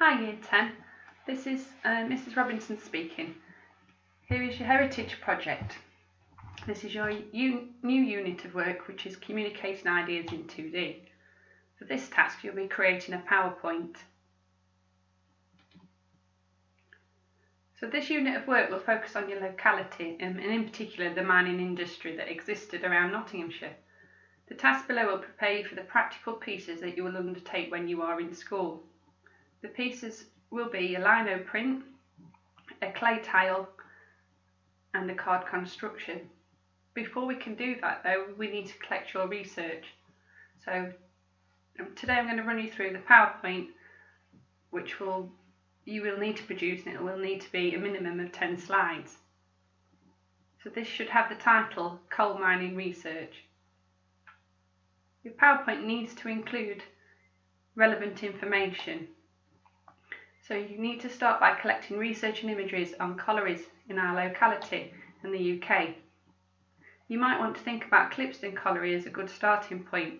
Hi Year 10, this is Mrs Robinson speaking. Here is your Heritage project. This is your new unit of work, which is communicating ideas in 2D. For this task you'll be creating a PowerPoint. So this unit of work will focus on your locality and in particular the mining industry that existed around Nottinghamshire. The task below will prepare you for the practical pieces that you will undertake when you are in school. The pieces will be a lino print, a clay tile and a card construction. Before we can do that though, we need to collect your research. So today I'm going to run you through the PowerPoint which you will need to produce, and it will need to be a minimum of 10 slides. So this should have the title Coal Mining Research. Your PowerPoint needs to include relevant information. So you need to start by collecting research and images on collieries in our locality in the UK. You might want to think about Clipston Colliery as a good starting point.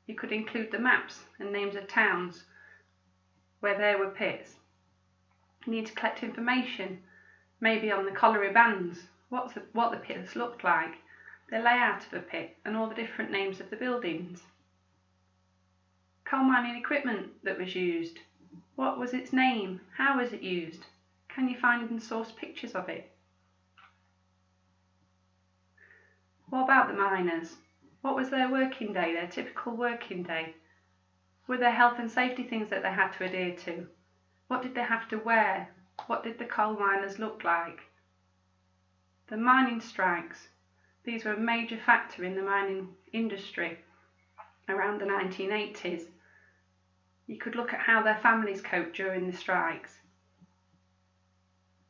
You could include the maps and names of towns where there were pits. You need to collect information, maybe on the colliery bands, what the pits looked like, the layout of a pit and all the different names of the buildings. Coal mining equipment that was used. What was its name? How was it used? Can you find and source pictures of it? What about the miners? What was their working day, their typical working day? Were there health and safety things that they had to adhere to? What did they have to wear? What did the coal miners look like? The mining strikes. These were a major factor in the mining industry around the 1980s. You could look at how their families coped during the strikes.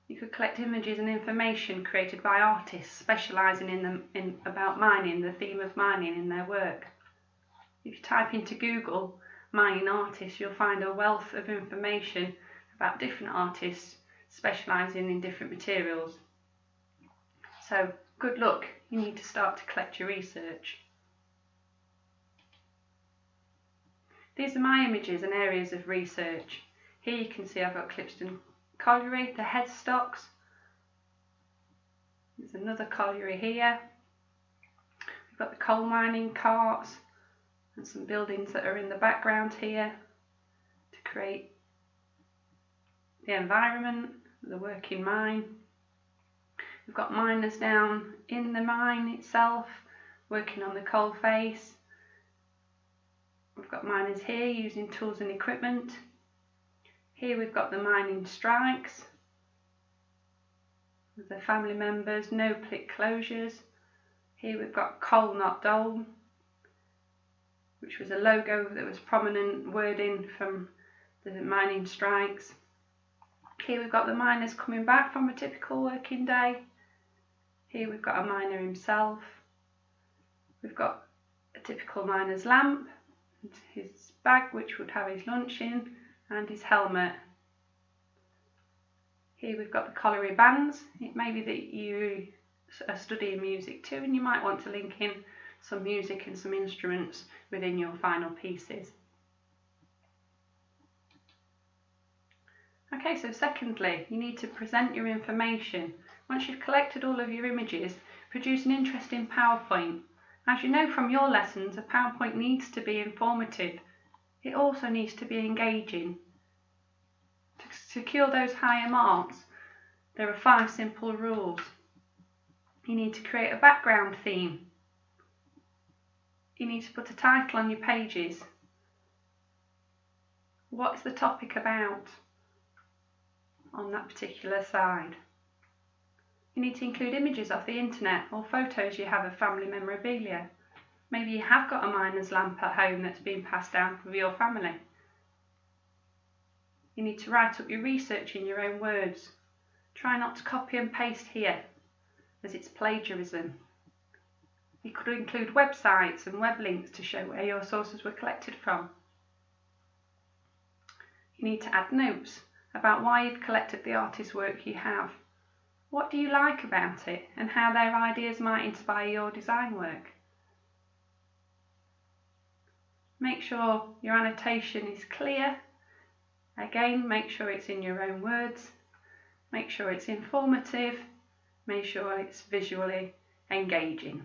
You could collect images and information created by artists specialising about mining, the theme of mining in their work. If you type into Google mining artists, you'll find a wealth of information about different artists specialising in different materials. So good luck, you need to start to collect your research. These are my images and areas of research. Here you can see I've got Clipston Colliery, the headstocks. There's another colliery here. We've got the coal mining carts and some buildings that are in the background here to create the environment, the working mine. We've got miners down in the mine itself working on the coal face. We've got miners here using tools and equipment. Here we've got the mining strikes, with the family members, no pit closures. Here we've got Coal Not Dole, which was a logo that was prominent wording from the mining strikes. Here we've got the miners coming back from a typical working day. Here we've got a miner himself. We've got a typical miner's lamp, his bag which would have his lunch in, and his helmet. Here we've got the colliery bands. It may be that you are studying music too, and you might want to link in some music and some instruments within your final pieces. Okay, so secondly, you need to present your information. Once you've collected all of your images, produce an interesting PowerPoint. As you know from your lessons, a PowerPoint needs to be informative. It also needs to be engaging. To secure those higher marks, there are 5 simple rules. You need to create a background theme. You need to put a title on your pages. What's the topic about on that particular side? You need to include images off the internet or photos you have of family memorabilia. Maybe you have got a miner's lamp at home that's been passed down from your family. You need to write up your research in your own words. Try not to copy and paste here, as it's plagiarism. You could include websites and web links to show where your sources were collected from. You need to add notes about why you've collected the artist's work you have. What do you like about it, and how their ideas might inspire your design work? Make sure your annotation is clear Again, make sure it's in your own words, make sure it's informative, make sure it's visually engaging.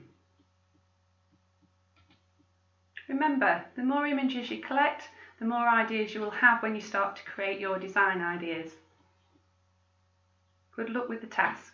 Remember, the more images you collect, the more ideas you will have when you start to create your design ideas. Good luck with the task.